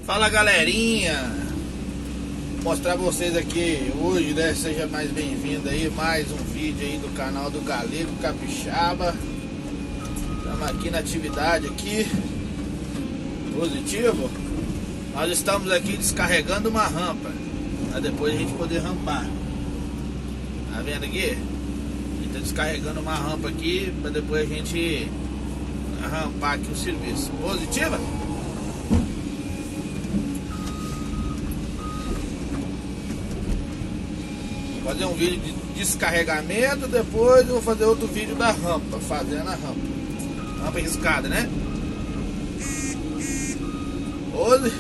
Fala galerinha, vou mostrar pra vocês aqui hoje, né? Seja mais bem-vindo aí, mais um vídeo aí do canal do Galego Capixaba. Estamos aqui na atividade aqui, positivo. Nós estamos aqui descarregando uma rampa, pra depois a gente poder rampar. Tá vendo aqui? A gente tá descarregando uma rampa aqui, pra depois a gente rampar aqui o serviço. Positiva? Fazer um vídeo de descarregamento, depois eu vou fazer outro vídeo da rampa, fazendo a rampa. Rampa riscada, né? Hoje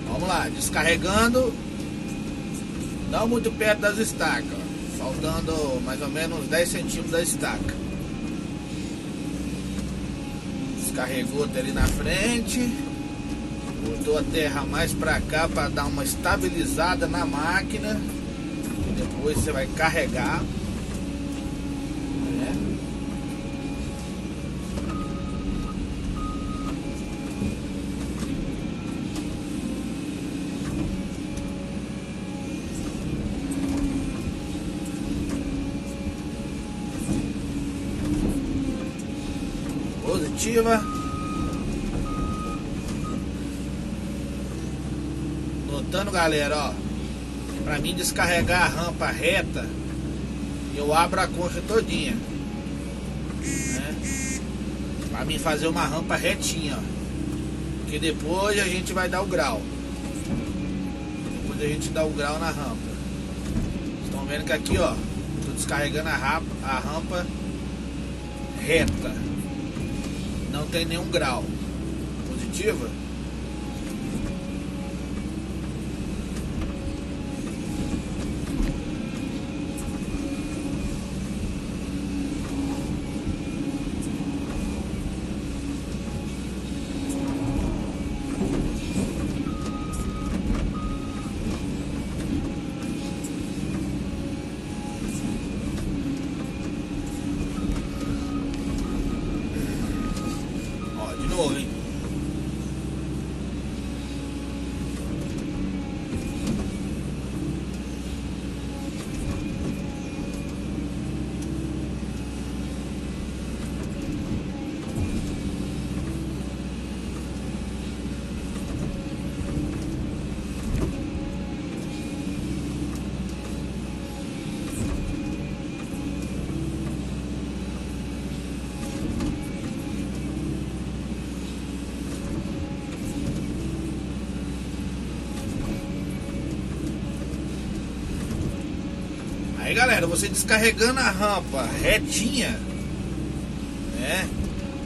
vamos lá, descarregando. Não muito perto das estacas, ó. Faltando mais ou menos 10 centímetros da estaca. Descarregou até ali na frente. Botou a terra mais pra cá para dar uma estabilizada na máquina. Depois você vai carregar, né? Positiva. Notando, galera, ó, pra mim descarregar a rampa reta, eu abro a concha todinha, né? Pra mim fazer uma rampa retinha, ó, porque depois a gente vai dar o grau. Depois a gente dá o grau na rampa. Estão vendo que aqui, ó, tô descarregando a rampa reta, não tem nenhum grau. Positiva. De novo, hein? Aí galera, você descarregando a rampa retinha, né,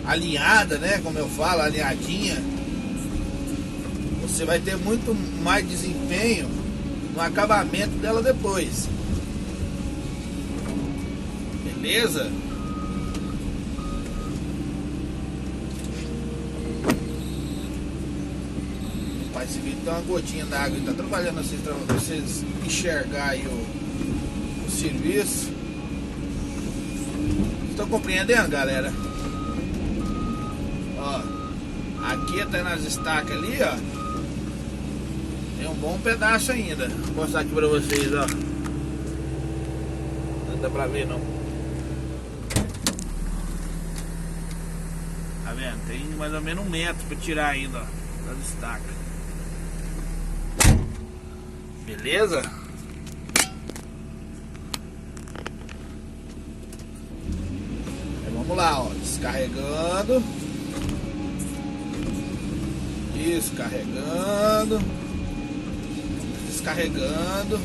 alinhada, né, como eu falo, alinhadinha, você vai ter muito mais desempenho no acabamento dela depois. Beleza? Pai, esse vídeo tem uma gotinha d'água, tá trabalhando assim pra vocês enxergar aí o serviço. Estão compreendendo, galera? Ó, aqui até nas estacas ali, ó, tem um bom pedaço ainda. Vou mostrar aqui pra vocês, ó. Não dá pra ver não. Tá vendo? Tem mais ou menos 1 metro pra tirar ainda, ó, das estacas. Beleza? Vamos lá, ó, descarregando, descarregando, descarregando,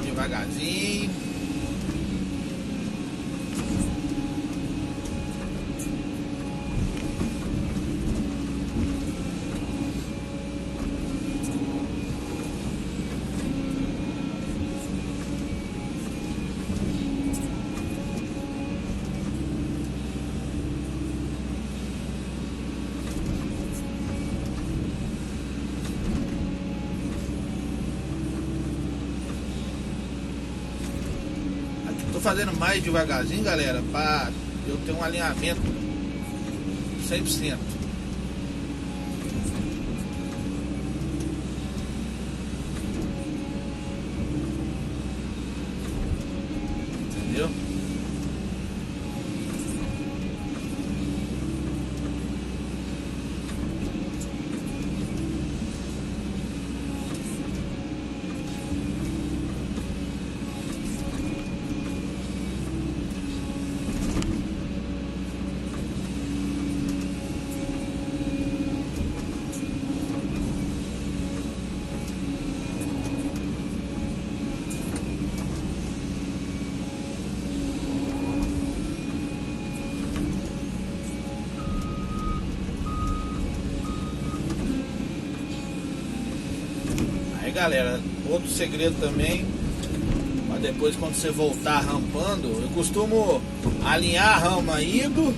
devagarzinho. Tô fazendo mais devagarzinho, galera, pra eu tenho um alinhamento 100%. Entendeu? Aí galera, outro segredo também, mas depois quando você voltar rampando, eu costumo alinhar a rampa indo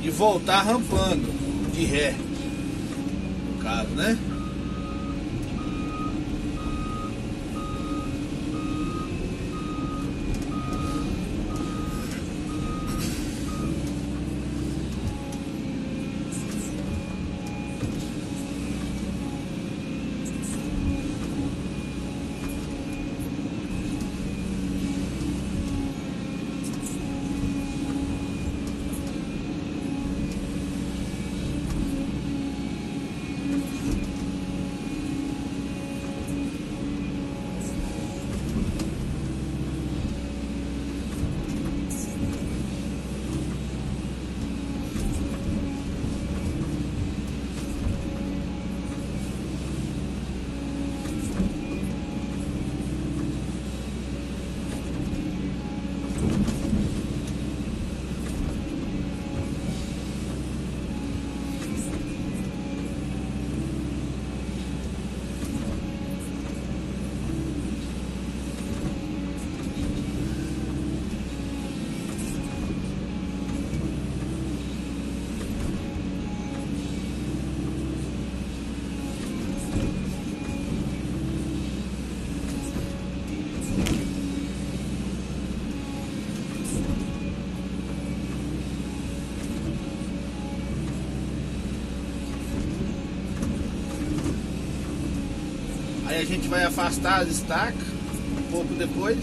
e voltar rampando de ré, no caso, né? Aí a gente vai afastar as estacas um pouco depois.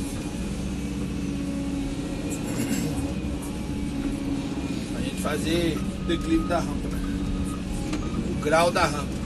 A gente fazer o declive da rampa, né? O grau da rampa.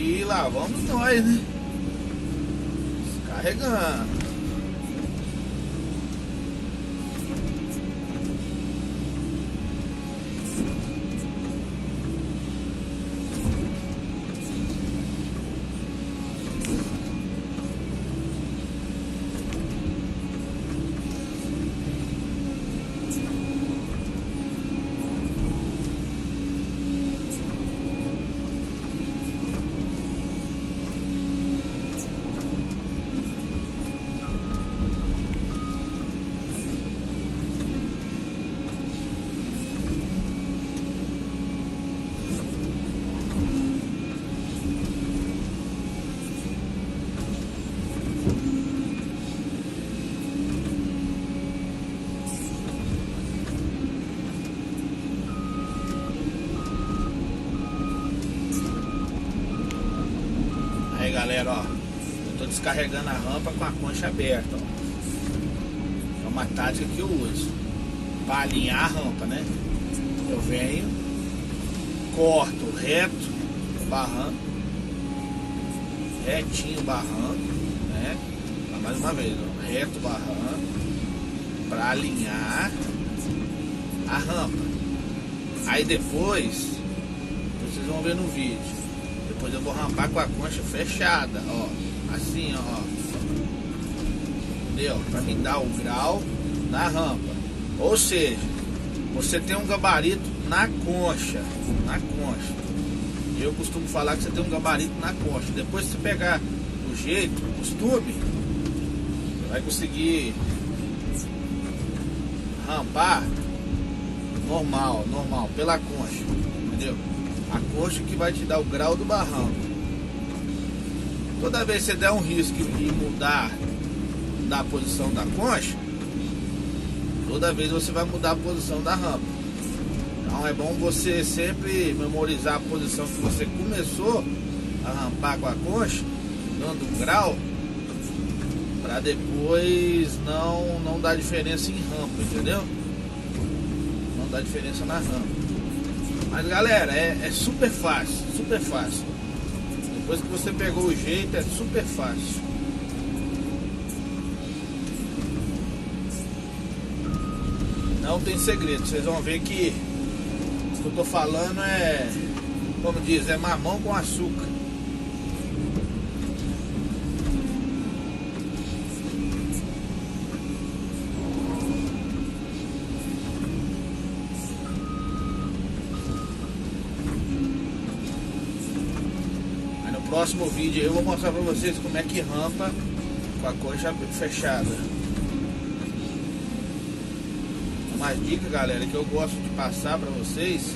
E lá vamos nós, né? Carregando. descarregando a rampa com a concha aberta, ó. É uma tática que eu uso para alinhar a rampa, né? Eu venho, corto reto o barranco, retinho o barranco, né? Mais uma vez, ó, reto o barranco para alinhar a rampa. Aí depois, vocês vão ver no vídeo, depois eu vou rampar com a concha fechada, ó, assim, ó, entendeu? Para me dar o grau na rampa. Ou seja, você tem um gabarito na concha, eu costumo falar que você tem um gabarito na concha. Depois que você pegar o jeito, o costume, você vai conseguir rampar normal, pela concha, entendeu? A concha que vai te dar o grau do barranco. Toda vez que você der um risco e mudar a posição da concha, toda vez você vai mudar a posição da rampa. Então é bom você sempre memorizar a posição que você começou a rampar com a concha, dando um grau, para depois não dar diferença em rampa, entendeu? Não dá diferença na rampa. Mas galera, é super fácil, super fácil. Depois que você pegou o jeito, é super fácil. Não tem segredo, vocês vão ver que o que eu tô falando é, como diz, é mamão com açúcar. Aí no próximo vídeo eu vou mostrar pra vocês como é que rampa com a concha fechada. Uma dica, galera, que eu gosto de passar para vocês,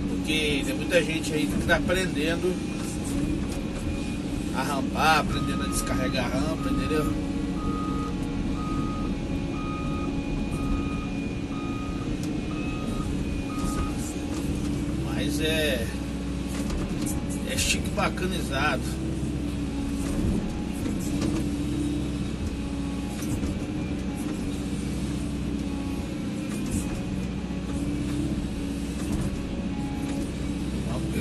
porque tem muita gente aí que está aprendendo a rampar, aprendendo a descarregar a rampa, entendeu? Mas é chique bacanizado.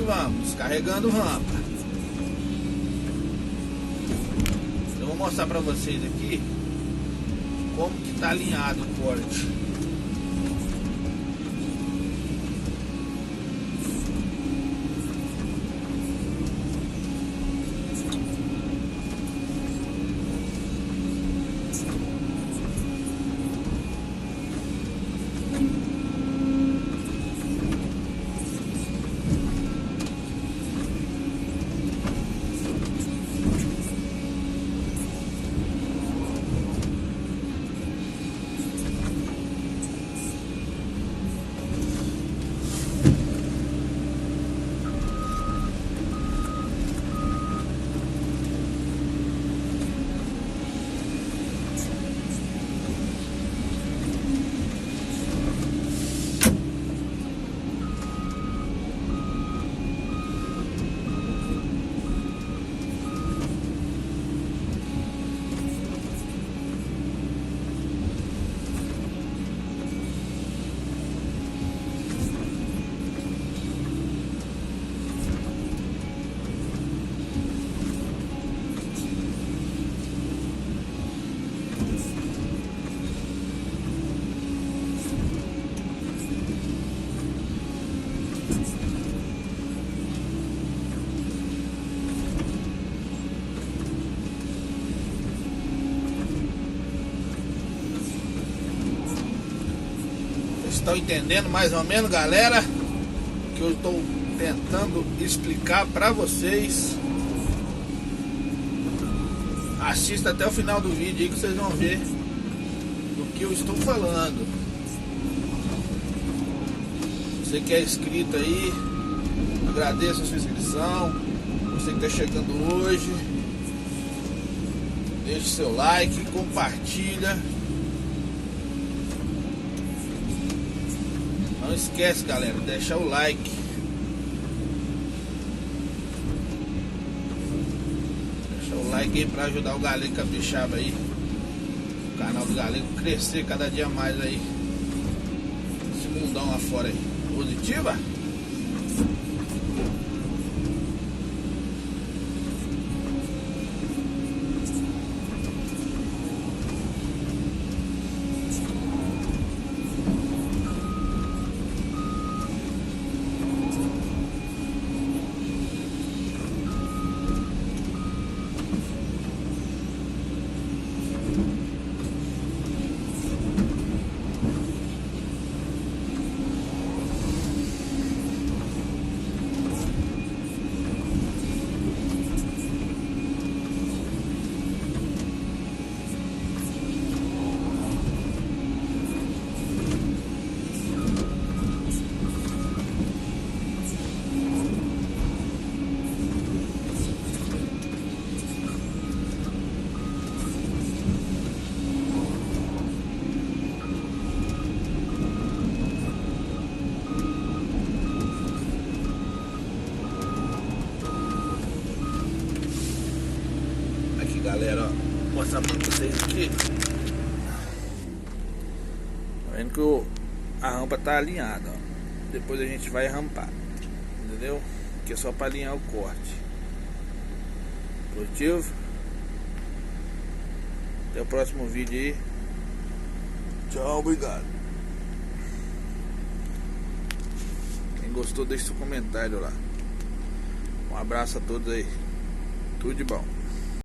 Vamos, descarregando rampa. Eu vou mostrar pra vocês aqui como que tá alinhado o corte. Estão entendendo mais ou menos, galera, o que eu estou tentando explicar para vocês? Assista até o final do vídeo aí que vocês vão ver do que eu estou falando. Você que é inscrito aí, agradeço a sua inscrição. Você que está chegando hoje, deixe seu like, compartilha. Não esquece, galera, deixar o like. Deixa o like aí pra ajudar o Galego Capixaba aí. O canal do Galego crescer cada dia mais aí. Esse mundão lá fora aí. Positiva? Galera, ó, vou mostrar pra vocês aqui. Tá vendo que a rampa tá alinhada, ó. Depois a gente vai rampar, entendeu? Aqui é só pra alinhar o corte. Positivo? Até o próximo vídeo aí. Tchau, obrigado. Quem gostou, deixa seu comentário lá. Um abraço a todos aí. Tudo de bom.